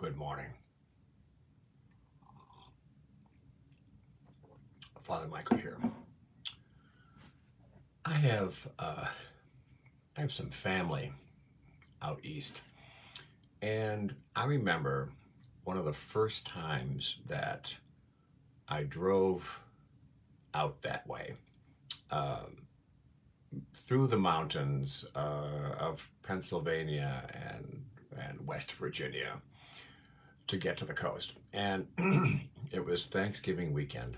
Good morning. Father Michael here. I have uh, I have some family out east, and I remember one of the first times that I drove out that way through the mountains of Pennsylvania and West Virginia to get to the coast. And it was Thanksgiving weekend.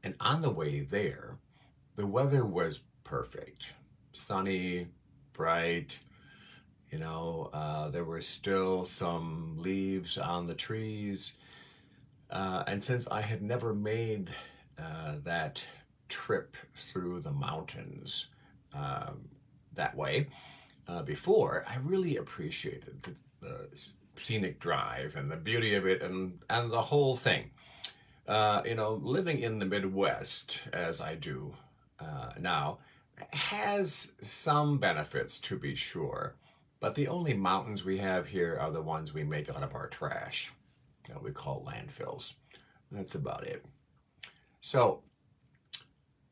And on the way there, the weather was perfect, sunny, bright. There were still some leaves on the trees. And since I had never made that trip through the mountains that way before, I really appreciated the scenic drive and the beauty of it and the whole thing. Living in the Midwest, as I do now, has some benefits to be sure, but the only mountains we have here are the ones we make out of our trash that we call landfills. That's about it. So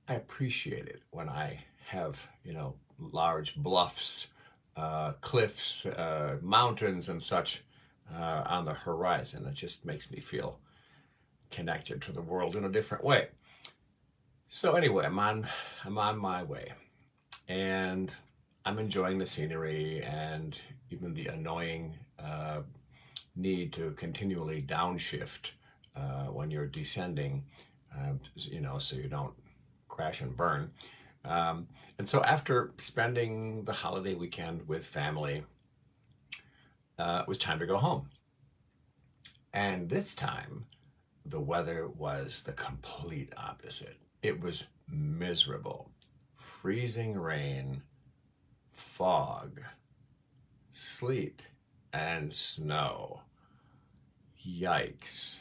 I appreciate it when I have, large bluffs, cliffs, mountains, and such on the horizon. It just makes me feel connected to the world in a different way. So anyway, I'm on my way, and I'm enjoying the scenery and even the annoying need to continually downshift when you're descending, so you don't crash and burn. And so after spending the holiday weekend with family, it was time to go home. And this time, the weather was the complete opposite. It was miserable. Freezing rain, fog, sleet, and snow. Yikes.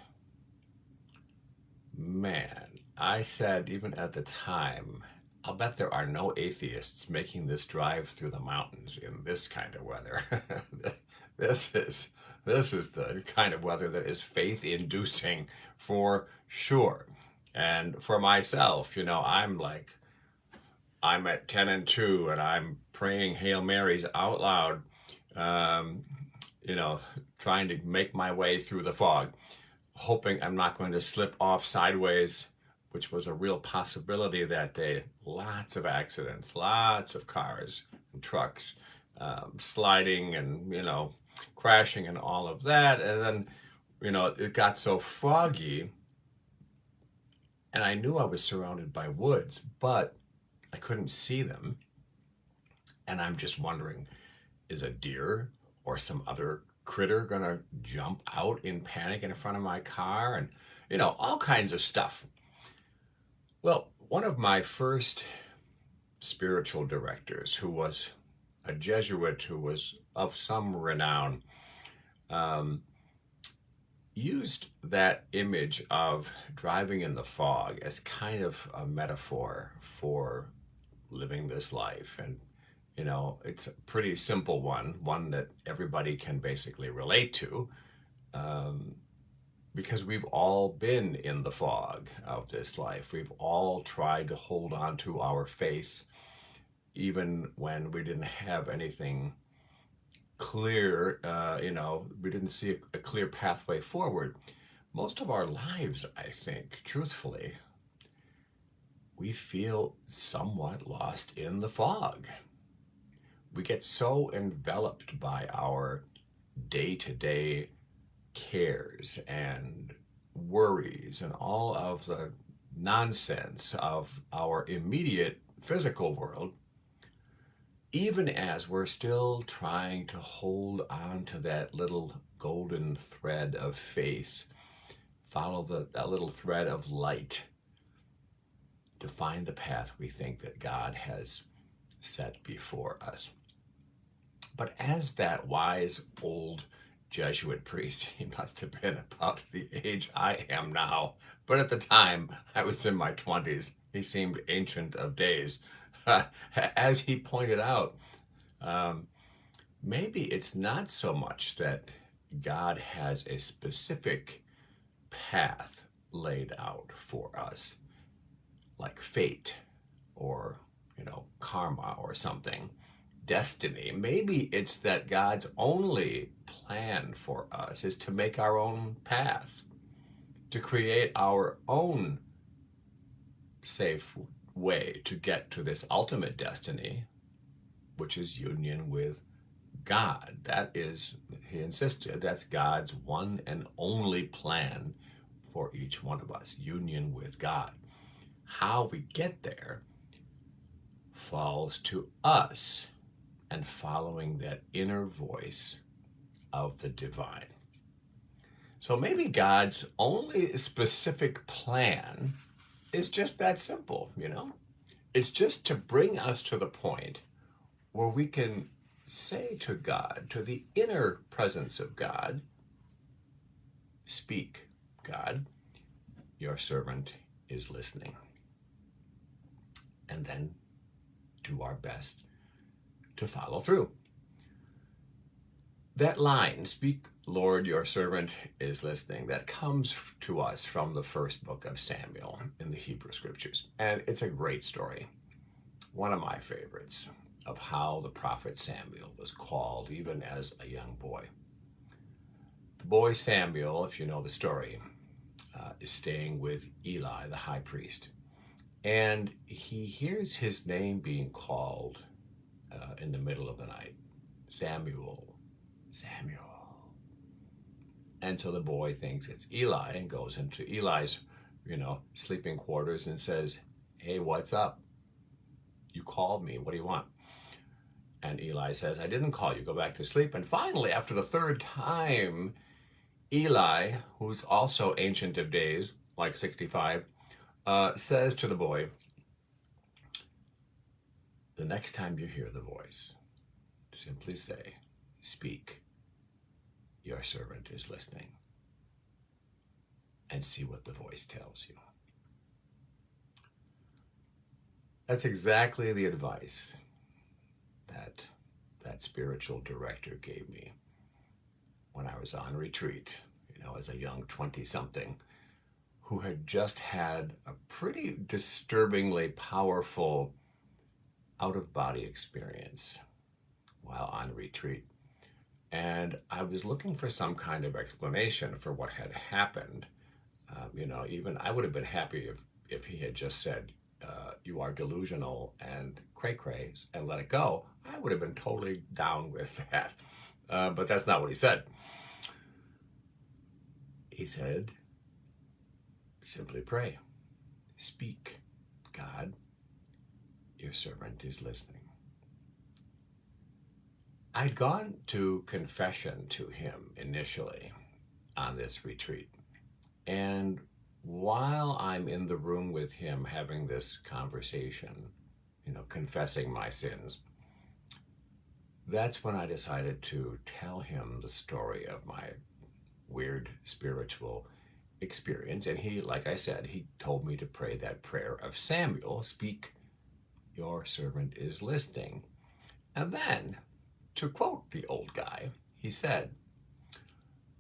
Man, I said even at the time, I'll bet there are no atheists making this drive through the mountains in this kind of weather. this is this is the kind of weather that is faith inducing for sure. And for myself, I'm at 10 and 2 and I'm praying Hail Marys out loud, um, you know, trying to make my way through the fog, hoping I'm not going to slip off sideways, which was a real possibility that day. Lots of accidents, lots of cars and trucks sliding and, crashing and all of that. And then, it got so foggy and I knew I was surrounded by woods, but I couldn't see them. And I'm just wondering, is a deer or some other critter gonna jump out in panic in front of my car? And, all kinds of stuff. Well, one of my first spiritual directors, who was a Jesuit who was of some renown, um, used that image of driving in the fog as kind of a metaphor for living this life. And, it's a pretty simple one that everybody can basically relate to, um, because we've all been in the fog of this life. We've all tried to hold on to our faith, even when we didn't have anything clear, we didn't see a clear pathway forward. Most of our lives, I think, truthfully, we feel somewhat lost in the fog. We get so enveloped by our day to day cares and worries and all of the nonsense of our immediate physical world, even as we're still trying to hold on to that little golden thread of faith, follow that little thread of light to find the path we think that God has set before us. But as that wise old Jesuit priest, he must have been about the age I am now, but at the time I was in my 20s. He seemed ancient of days. As he pointed out, maybe it's not so much that God has a specific path laid out for us, like fate or, karma or something, destiny. Maybe it's that God's only plan for us is to make our own path, to create our own safe way to get to this ultimate destiny, which is union with God. That is, he insisted, that's God's one and only plan for each one of us, union with God. How we get there falls to us and following that inner voice of the divine. So maybe God's only specific plan is just that simple, It's just to bring us to the point where we can say to God, to the inner presence of God, speak, God, your servant is listening. And then do our best to follow through. That line, speak, Lord, your servant is listening, that comes to us from the first book of Samuel in the Hebrew Scriptures. And it's a great story, one of my favorites, of how the prophet Samuel was called even as a young boy. The boy Samuel, if you know the story, is staying with Eli, the high priest. And he hears his name being called in the middle of the night. Samuel, Samuel. And so the boy thinks it's Eli and goes into Eli's, sleeping quarters and says, hey, what's up? You called me. What do you want? And Eli says, I didn't call you. Go back to sleep. And finally, after the third time, Eli, who's also Ancient of Days, like 65, says to the boy, the next time you hear the voice, simply say, speak, your servant is listening, and see what the voice tells you. That's exactly the advice that spiritual director gave me when I was on retreat, as a young 20-something who had just had a pretty disturbingly powerful out-of-body experience while on retreat. And I was looking for some kind of explanation for what had happened. Even I would have been happy if he had just said, you are delusional and cray-cray, and let it go. I would have been totally down with that. But that's not what he said. He said, simply pray. Speak, God, your servant is listening. I'd gone to confession to him initially on this retreat. And while I'm in the room with him having this conversation, confessing my sins, that's when I decided to tell him the story of my weird spiritual experience. And he, like I said, he told me to pray that prayer of Samuel, speak, your servant is listening. And then, to quote the old guy, he said,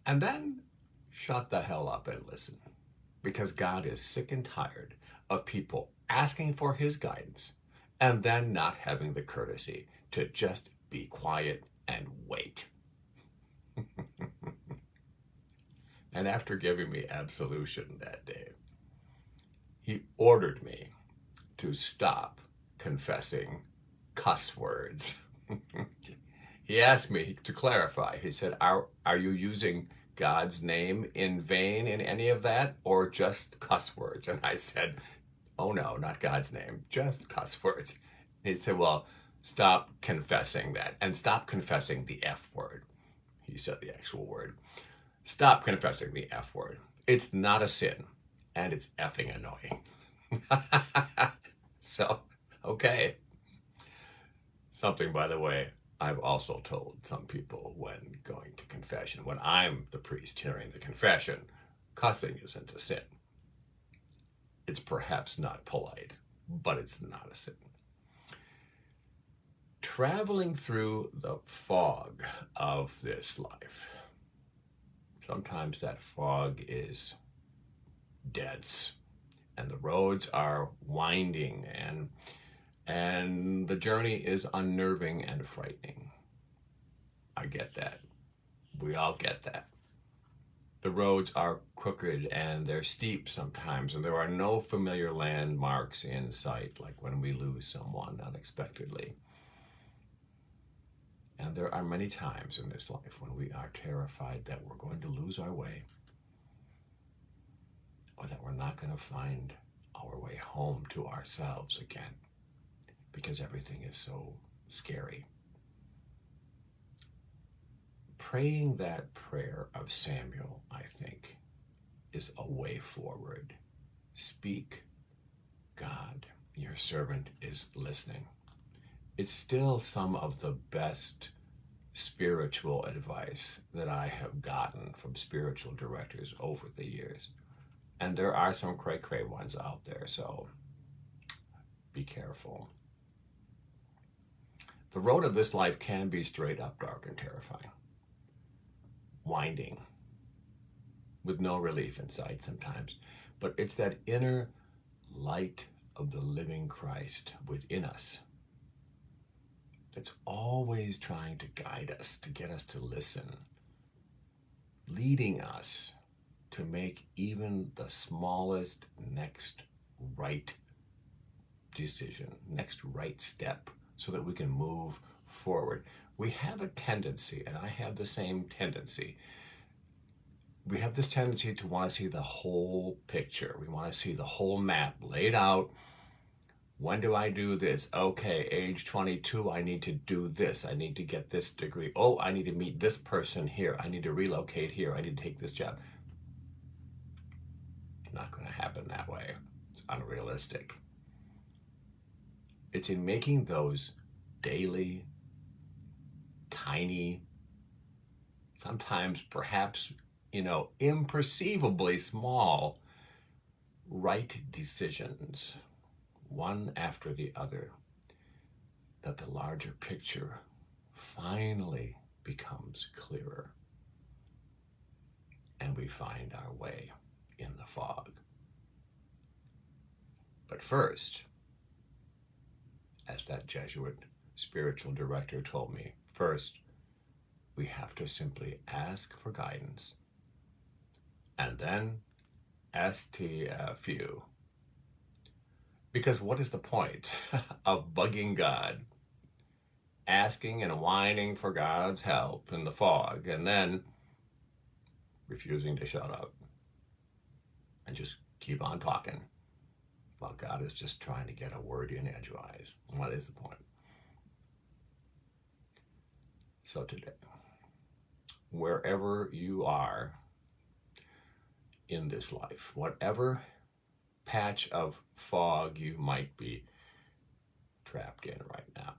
and then shut the hell up and listen, because God is sick and tired of people asking for his guidance and then not having the courtesy to just be quiet and wait. And after giving me absolution that day, he ordered me to stop confessing cuss words. He asked me to clarify. He said, are you using God's name in vain in any of that, or just cuss words? And I said, oh no, not God's name, just cuss words. And he said, well, stop confessing that, and stop confessing the F word. He said the actual word. Stop confessing the F word. It's not a sin, and it's effing annoying. So, okay. Something, by the way, I've also told some people when going to confession, when I'm the priest hearing the confession, cussing isn't a sin. It's perhaps not polite, but it's not a sin. Traveling through the fog of this life, Sometimes that fog is dense and the roads are winding and the journey is unnerving and frightening. I get that. We all get that. The roads are crooked and they're steep sometimes, and there are no familiar landmarks in sight, like when we lose someone unexpectedly. And there are many times in this life when we are terrified that we're going to lose our way, or that we're not going to find our way home to ourselves again, because everything is so scary. Praying that prayer of Samuel, I think, is a way forward. Speak, God, your servant is listening. It's still some of the best spiritual advice that I have gotten from spiritual directors over the years. And there are some cray-cray ones out there, so be careful. The road of this life can be straight up dark and terrifying, winding, with no relief in sight sometimes. But it's that inner light of the living Christ within us that's always trying to guide us, to get us to listen, leading us to make even the smallest next right decision, next right step, so that we can move forward. We have a tendency, and I have the same tendency, we have this tendency to want to see the whole picture. We want to see the whole map laid out. When do I do this? Okay, age 22, I need to do this. I need to get this degree. Oh, I need to meet this person here. I need to relocate here. I need to take this job. It's not going to happen that way. It's unrealistic. It's in making those daily, tiny, sometimes perhaps, imperceivably small right decisions, one after the other, that the larger picture finally becomes clearer and we find our way in the fog. But first, as that Jesuit spiritual director told me, first, we have to simply ask for guidance, and then STFU. Because what is the point of bugging God, asking and whining for God's help in the fog, and then refusing to shut up and just keep on talking while God is just trying to get a word in edgewise? What is the point? So today, wherever you are in this life, whatever patch of fog you might be trapped in right now,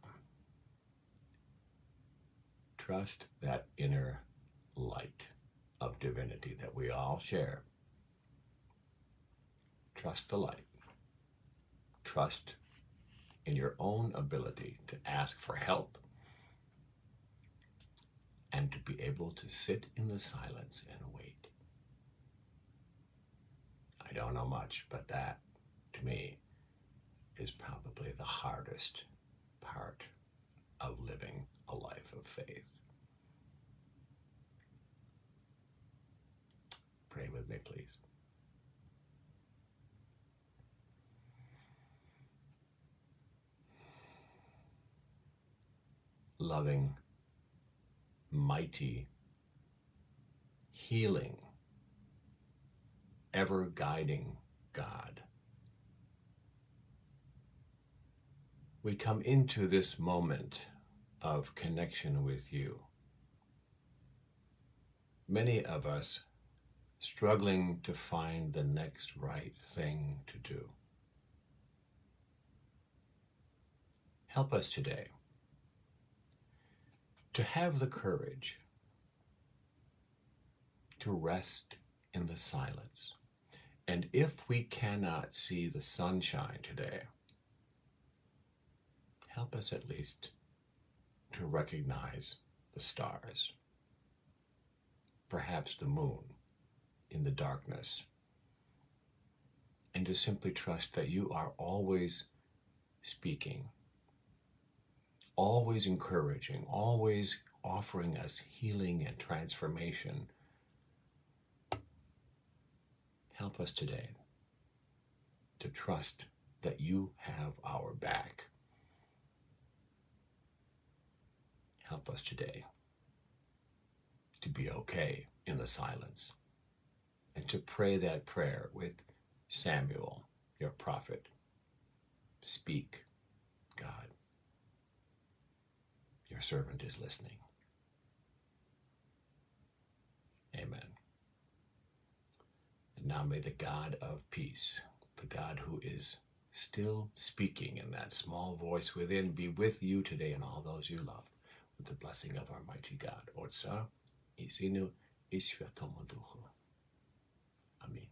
trust that inner light of divinity that we all share. Trust the light. Trust in your own ability to ask for help and to be able to sit in the silence and wait. I don't know much, but that, to me, is probably the hardest part of living a life of faith. Pray with me, please. Loving, mighty, healing, ever-guiding God, we come into this moment of connection with you. Many of us struggling to find the next right thing to do. Help us today to have the courage to rest in the silence. And if we cannot see the sunshine today, help us at least to recognize the stars. perhaps the moon in the darkness, and to simply trust that you are always speaking, always encouraging, always offering us healing and transformation. Help us today to trust that you have our back. Help us today to be okay in the silence and to pray that prayer with Samuel, your prophet. Speak, God. Your servant is listening. Amen. And now may the God of peace, the God who is still speaking in that small voice within, be with you today and all those you love, with the blessing of our mighty God. Otsa, Isinu, Isvatomoducho. Amen.